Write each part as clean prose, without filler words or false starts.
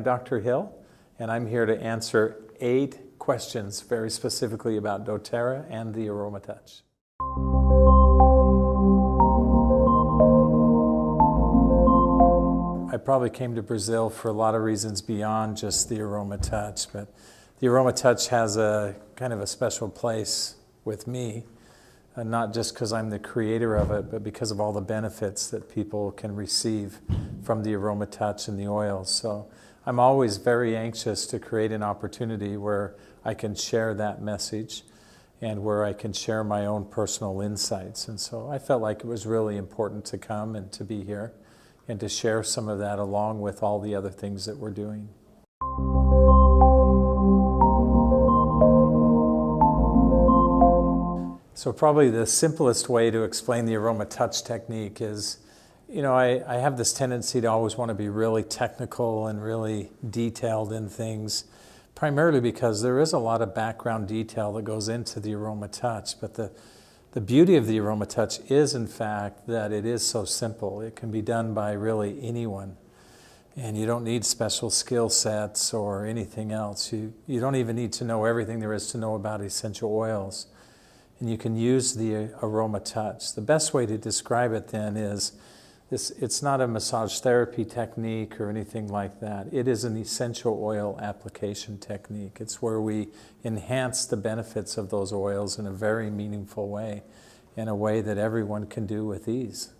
Dr. Hill, and I'm here to answer 8 questions very specifically about doTERRA and the AromaTouch. I probably came to Brazil for a lot of reasons beyond just the AromaTouch, but the AromaTouch has a kind of a special place with me, not just because I'm the creator of it, but because of all the benefits that people can receive from the AromaTouch and the oils. So I'm always very anxious to create an opportunity where I can share that message and where I can share my own personal insights. And so I felt like it was really important to come and to be here and to share some of that along with all the other things that we're doing. So probably the simplest way to explain the AromaTouch technique is, I have this tendency to always want to be really technical and really detailed in things, primarily because there is a lot of background detail that goes into the AromaTouch. But the beauty of the AromaTouch is, in fact, that it is so simple. It can be done by really anyone. And you don't need special skill sets or anything else. You don't even need to know everything there is to know about essential oils. And you can use the AromaTouch. The best way to describe it then is, it's not a massage therapy technique or anything like that. It is an essential oil application technique. It's where we enhance the benefits of those oils in a very meaningful way, in a way that everyone can do with ease.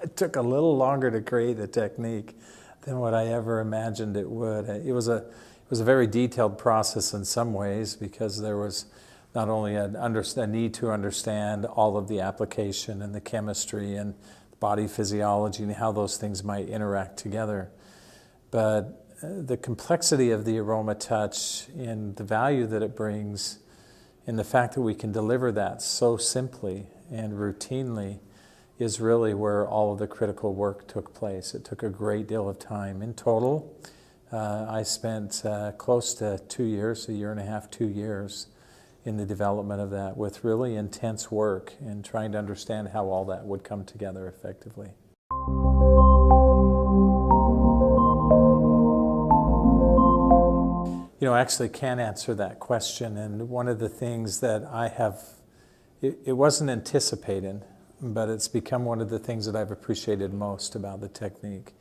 It took a little longer to create the technique than what I ever imagined it would. It was a very detailed process in some ways, because there was not only a need to understand all of the application and the chemistry and body physiology and how those things might interact together, but the complexity of the AromaTouch and the value that it brings, and the fact that we can deliver that so simply and routinely, is really where all of the critical work took place. It took a great deal of time. In total, I spent close to 2 years, a year and a half, 2 years, in the development of that, with really intense work and trying to understand how all that would come together effectively. I actually can answer that question, and one of the things that I have, it wasn't anticipated, but it's become one of the things that I've appreciated most about the technique.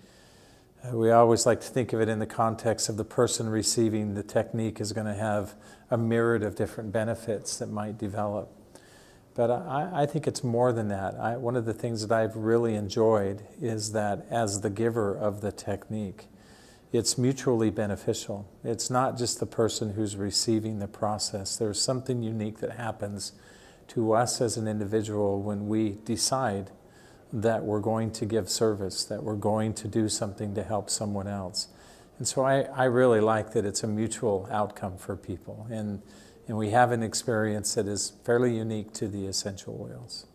We always like to think of it in the context of the person receiving the technique is going to have a myriad of different benefits that might develop. But I think it's more than that. One of the things that I've really enjoyed is that as the giver of the technique, it's mutually beneficial. It's not just the person who's receiving the process. There's something unique that happens to us as an individual when we decide that we're going to give service, that we're going to do something to help someone else. And so I really like that it's a mutual outcome for people. And we have an experience that is fairly unique to the essential oils.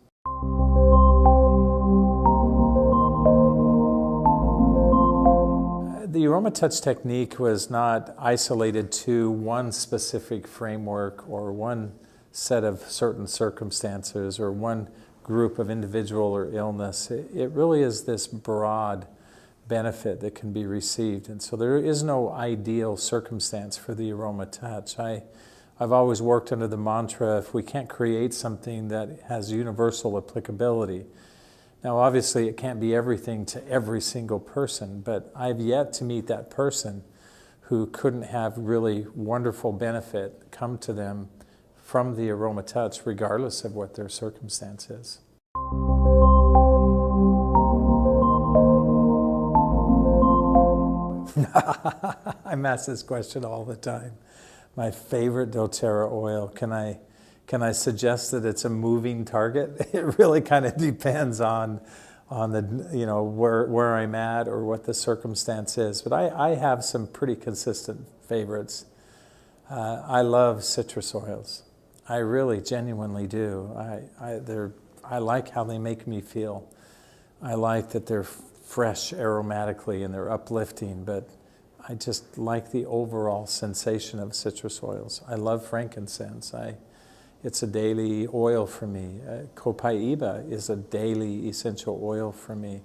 The AromaTouch technique was not isolated to one specific framework or one set of certain circumstances or one group of individual or illness. It really is this broad benefit that can be received. And so there is no ideal circumstance for the AromaTouch. I've always worked under the mantra, if we can't create something that has universal applicability. Now obviously it can't be everything to every single person, but I've yet to meet that person who couldn't have really wonderful benefit come to them from the AromaTouch, regardless of what their circumstance is. I'm asked this question all the time. My favorite doTERRA oil, can I suggest that it's a moving target? It really kind of depends on the where I'm at or what the circumstance is. But I have some pretty consistent favorites. I love citrus oils. I really genuinely do. I like how they make me feel. I like that they're fresh aromatically and they're uplifting, but I just like the overall sensation of citrus oils. I love frankincense. it's a daily oil for me. Copaiba is a daily essential oil for me.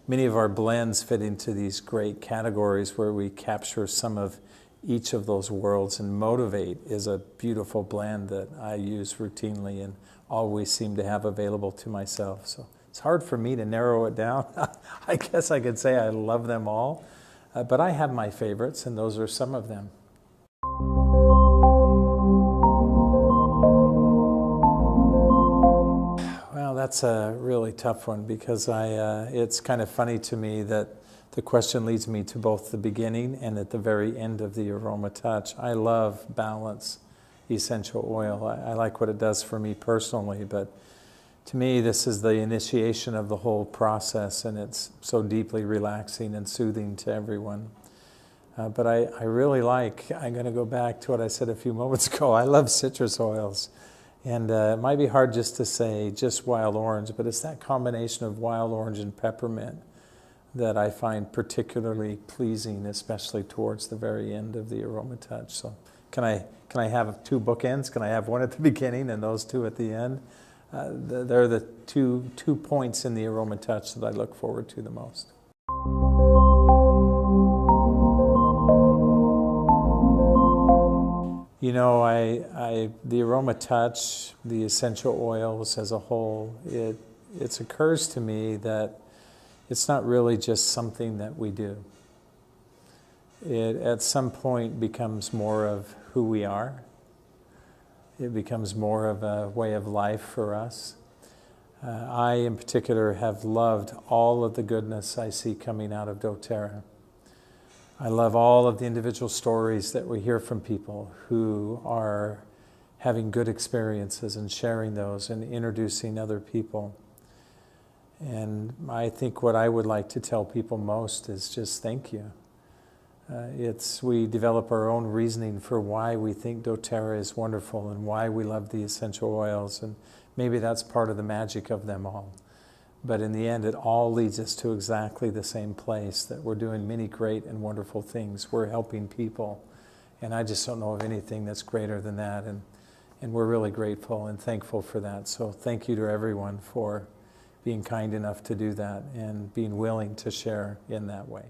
Many of our blends fit into these great categories where we capture some of each of those worlds, and Motivate is a beautiful blend that I use routinely and always seem to have available to myself. So it's hard for me to narrow it down. I guess I could say I love them all, but I have my favorites, and those are some of them. Well, that's a really tough one because it's kind of funny to me that the question leads me to both the beginning and at the very end of the AromaTouch. I love Balance essential oil. I like what it does for me personally, but to me this is the initiation of the whole process, and it's so deeply relaxing and soothing to everyone. But I really like, I'm going to go back to what I said a few moments ago, I love citrus oils. And it might be hard just to say just wild orange, but it's that combination of wild orange and peppermint that I find particularly pleasing, especially towards the very end of the AromaTouch. So can I have two bookends? Can I have one at the beginning and those two at the end? They're the two points in the AromaTouch that I look forward to the most. You know, the AromaTouch, the essential oils as a whole, it occurs to me that it's not really just something that we do. It at some point becomes more of who we are. It becomes more of a way of life for us. I in particular have loved all of the goodness I see coming out of doTERRA. I love all of the individual stories that we hear from people who are having good experiences and sharing those and introducing other people. And I think what I would like to tell people most is just thank you. We develop our own reasoning for why we think doTERRA is wonderful and why we love the essential oils, and maybe that's part of the magic of them all. But in the end, it all leads us to exactly the same place, that we're doing many great and wonderful things. We're helping people. And I just don't know of anything that's greater than that. And we're really grateful and thankful for that. So thank you to everyone for being kind enough to do that and being willing to share in that way.